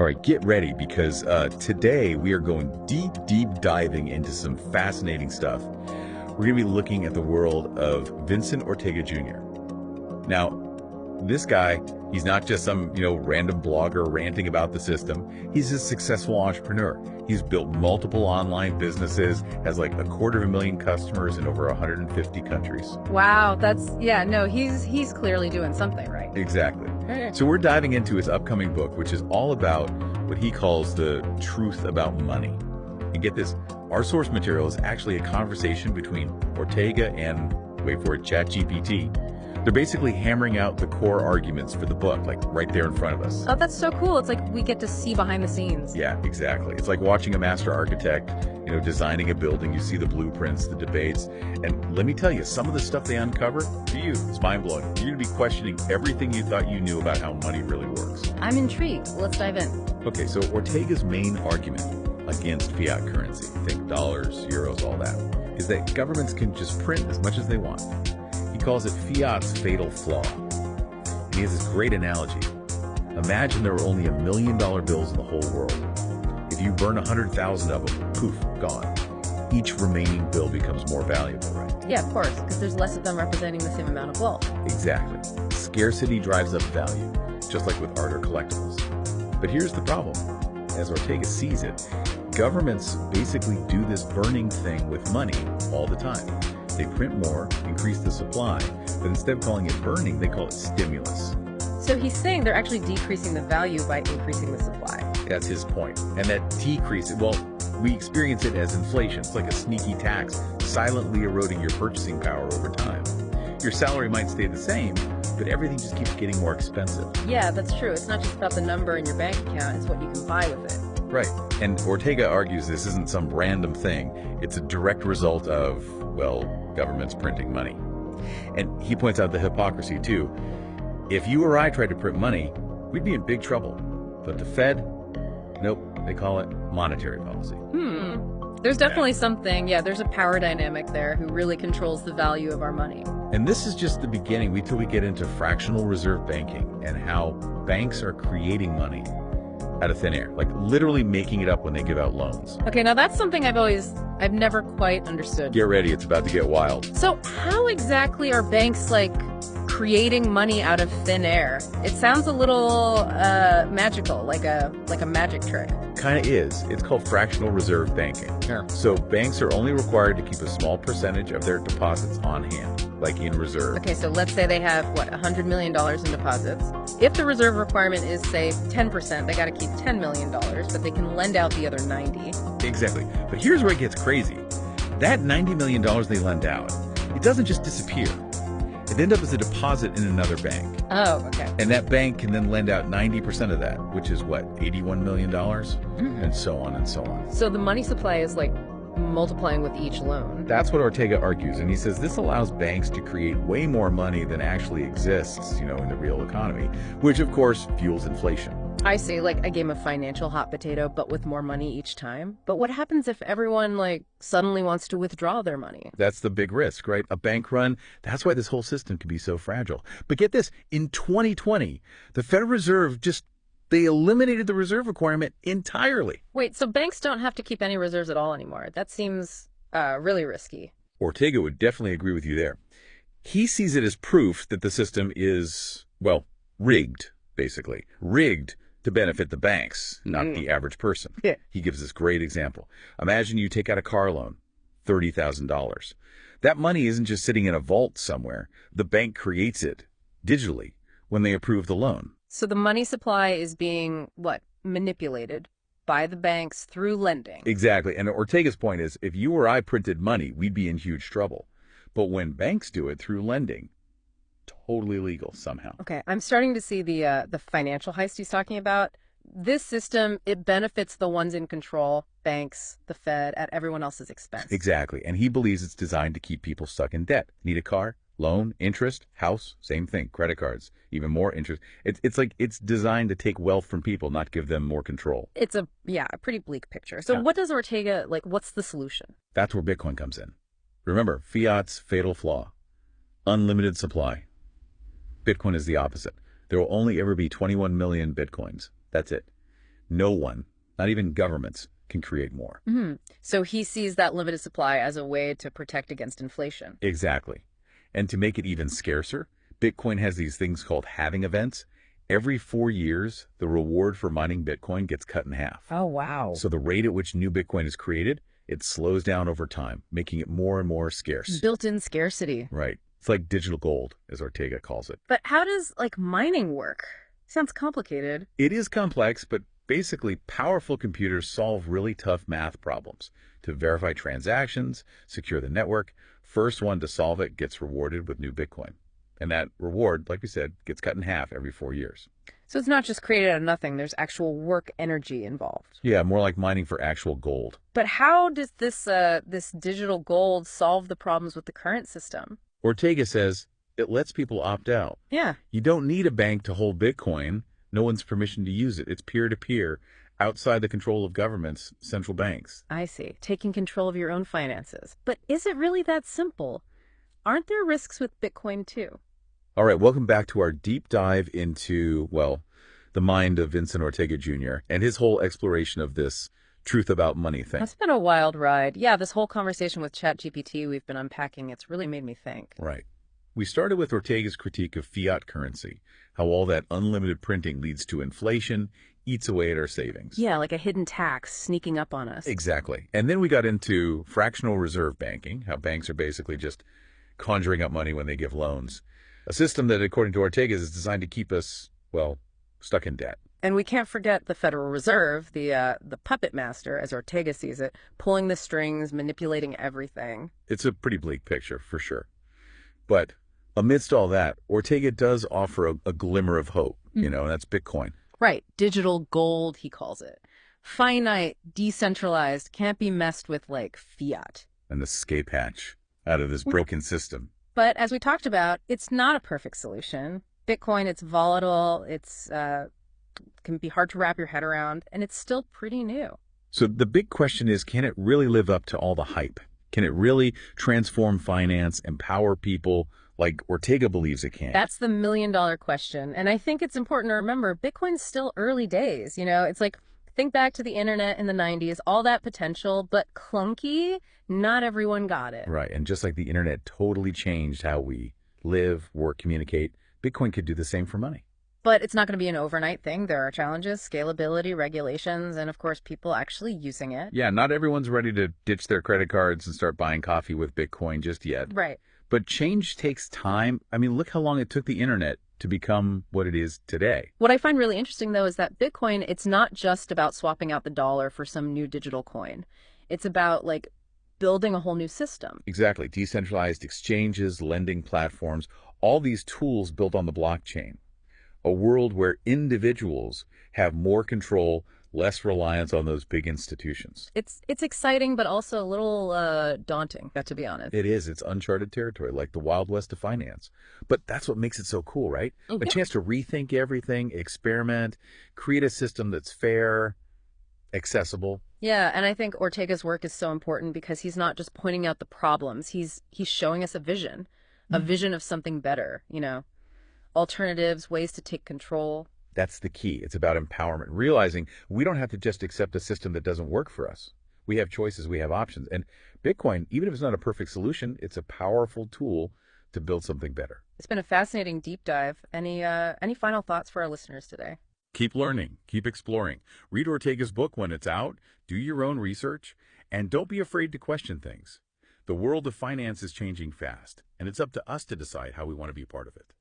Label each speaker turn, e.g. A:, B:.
A: All right, get ready because today we are going deep diving into some fascinating stuff. We're going to be looking at the world of Vincent Ortega Jr. Now, this guy, he's not just some, random blogger ranting about the system. He's a successful entrepreneur. He's built multiple online businesses, has like 250,000 customers in over 150 countries.
B: Wow, he's clearly doing something right.
A: Exactly. So we're diving into his upcoming book, which is all about what he calls the truth about money. And get this, our source material is actually a conversation between Ortega and, wait for it, ChatGPT. They're basically hammering out the core arguments for the book, like right there in front of us.
B: Oh, that's so cool. It's like we get to see behind the scenes.
A: Yeah, exactly. It's like watching a master architect, designing a building. You see the blueprints, the debates. And let me tell you, some of the stuff they uncover, to you, it's mind-blowing. You're going to be questioning everything you thought you knew about how money really works.
B: I'm intrigued. Let's dive in.
A: Okay, so Ortega's main argument against fiat currency, think dollars, euros, all that, is that governments can just print as much as they want. He calls it fiat's fatal flaw. And he has this great analogy. Imagine there were only $1 million bills in the whole world. If you burn 100,000 of them, poof, gone. Each remaining bill becomes more valuable, right?
B: Yeah, of course, because there's less of them representing the same amount of wealth.
A: Exactly. Scarcity drives up value, just like with art or collectibles. But here's the problem. As Ortega sees it, governments basically do this burning thing with money all the time. They print more, increase the supply, but instead of calling it burning, they call it stimulus.
B: So he's saying they're actually decreasing the value by increasing the supply.
A: That's his point. And that decrease, we experience it as inflation. It's like a sneaky tax, silently eroding your purchasing power over time. Your salary might stay the same, but everything just keeps getting more expensive.
B: Yeah, that's true. It's not just about the number in your bank account, it's what you can buy with it.
A: Right. And Ortega argues this isn't some random thing. It's a direct result of, governments printing money. And he points out the hypocrisy, too. If you or I tried to print money, we'd be in big trouble. But the Fed, nope, they call it monetary policy.
B: There's definitely something, there's a power dynamic there who really controls the value of our money.
A: And this is just the beginning. Wait till we get into fractional reserve banking and how banks are creating money out of thin air, like literally making it up when they give out loans.
B: Okay, now that's something I've never quite understood.
A: Get ready, it's about to get wild.
B: So how exactly are banks creating money out of thin air? It sounds a little magical, like a magic trick.
A: Kind of is. It's called fractional reserve banking.
B: Sure.
A: So banks are only required to keep a small percentage of their deposits on hand, like in reserve.
B: Okay, so let's say they have, $100 million in deposits. If the reserve requirement is, say, 10%, they got to keep $10 million, but they can lend out the other 90.
A: Exactly. But here's where it gets crazy. That $90 million they lend out, it doesn't just disappear. It ends up as a deposit in another bank.
B: Oh, okay.
A: And that bank can then lend out 90% of that, which is what, $81 million? And so on and so on.
B: So the money supply is multiplying with each loan.
A: That's what Ortega argues. And he says this allows banks to create way more money than actually exists, in the real economy, which of course fuels inflation.
B: I see, like a game of financial hot potato, but with more money each time. But what happens if everyone, suddenly wants to withdraw their money?
A: That's the big risk, right? A bank run. That's why this whole system can be so fragile. But get this, in 2020, the Federal Reserve they eliminated the reserve requirement entirely.
B: Wait, so banks don't have to keep any reserves at all anymore? That seems really risky.
A: Ortega would definitely agree with you there. He sees it as proof that the system is, rigged, basically. Rigged to benefit the banks, not the average person.
B: Yeah.
A: He gives this great example. Imagine you take out a car loan, $30,000. That money isn't just sitting in a vault somewhere. The bank creates it digitally when they approve the loan.
B: So the money supply is being, manipulated by the banks through lending.
A: Exactly. And Ortega's point is, if you or I printed money, we'd be in huge trouble. But when banks do it through lending, totally legal somehow.
B: Okay, I'm starting to see the financial heist he's talking about. This system, it benefits the ones in control, banks, the Fed, at everyone else's expense.
A: Exactly. And he believes it's designed to keep people stuck in debt. Need a car? Loan, interest, house, same thing. Credit cards, even more interest. It's designed to take wealth from people, not give them more control.
B: It's a pretty bleak picture. So what does Ortega, what's the solution?
A: That's where Bitcoin comes in. Remember, fiat's fatal flaw. Unlimited supply. Bitcoin is the opposite. There will only ever be 21 million Bitcoins. That's it. No one, not even governments, can create more.
B: So he sees that limited supply as a way to protect against inflation.
A: Exactly. And to make it even scarcer, Bitcoin has these things called halving events. Every 4 years, the reward for mining Bitcoin gets cut in half.
B: Oh, wow.
A: So the rate at which new Bitcoin is created, it slows down over time, making it more and more scarce.
B: Built-in scarcity.
A: Right. It's like digital gold, as Ortega calls it.
B: But how does, mining work? Sounds complicated.
A: It is complex, but basically powerful computers solve really tough math problems to verify transactions, secure the network. First one to solve it gets rewarded with new Bitcoin. And that reward, like we said, gets cut in half every 4 years.
B: So it's not just created out of nothing. There's actual work energy involved.
A: Yeah, more like mining for actual gold.
B: But how does this digital gold solve the problems with the current system?
A: Ortega says it lets people opt out.
B: Yeah.
A: You don't need a bank to hold Bitcoin. No one's permission to use it. It's peer-to-peer, outside the control of governments, central banks.
B: I see. Taking control of your own finances. But is it really that simple? Aren't there risks with Bitcoin too?
A: All right, welcome back to our deep dive into, well, the mind of Vincent Ortega Jr. and his whole exploration of this truth about money thing.
B: That's been a wild ride. Yeah, this whole conversation with ChatGPT we've been unpacking, it's really made me think.
A: Right. We started with Ortega's critique of fiat currency, how all that unlimited printing leads to inflation, eats away at our savings.
B: Yeah, like a hidden tax sneaking up on us.
A: Exactly. And then we got into fractional reserve banking, how banks are basically just conjuring up money when they give loans. A system that, according to Ortega, is designed to keep us, well, stuck in debt.
B: And we can't forget the Federal Reserve, the puppet master, as Ortega sees it, pulling the strings, manipulating everything.
A: It's a pretty bleak picture, for sure. But amidst all that, Ortega does offer a glimmer of hope, and that's Bitcoin.
B: Right. Digital gold, he calls it. Finite, decentralized, can't be messed with like fiat.
A: An escape hatch out of this broken system.
B: But as we talked about, it's not a perfect solution. Bitcoin, it's volatile, it's can be hard to wrap your head around, and it's still pretty new.
A: So the big question is, can it really live up to all the hype? Can it really transform finance, empower people like Ortega believes it can?
B: That's the million-dollar question. And I think it's important to remember, Bitcoin's still early days. It's like, think back to the internet in the 90s, all that potential, but clunky, not everyone got it.
A: Right. And just like the internet totally changed how we live, work, communicate, Bitcoin could do the same for money.
B: But it's not going to be an overnight thing. There are challenges, scalability, regulations, and of course, people actually using it.
A: Yeah, not everyone's ready to ditch their credit cards and start buying coffee with Bitcoin just yet.
B: Right.
A: But change takes time. I mean, look how long it took the internet to become what it is today.
B: What I find really interesting, though, is that Bitcoin, it's not just about swapping out the dollar for some new digital coin. It's about, building a whole new system.
A: Exactly. Decentralized exchanges, lending platforms, all these tools built on the blockchain. A world where individuals have more control, less reliance on those big institutions.
B: It's exciting, but also a little daunting, to be honest.
A: It is. It's uncharted territory, like the Wild West of finance. But that's what makes it so cool, right? A chance to rethink everything, experiment, create a system that's fair, accessible.
B: Yeah, and I think Ortega's work is so important because he's not just pointing out the problems. He's showing us a vision of something better, alternatives, ways to take control.
A: That's the key. It's about empowerment, realizing we don't have to just accept a system that doesn't work for us. We have choices, we have options. And Bitcoin, even if it's not a perfect solution, it's a powerful tool to build something better.
B: It's been a fascinating deep dive. Any final thoughts for our listeners today?
A: Keep learning, keep exploring. Read Ortega's book when it's out, do your own research, and don't be afraid to question things. The world of finance is changing fast, and it's up to us to decide how we want to be part of it.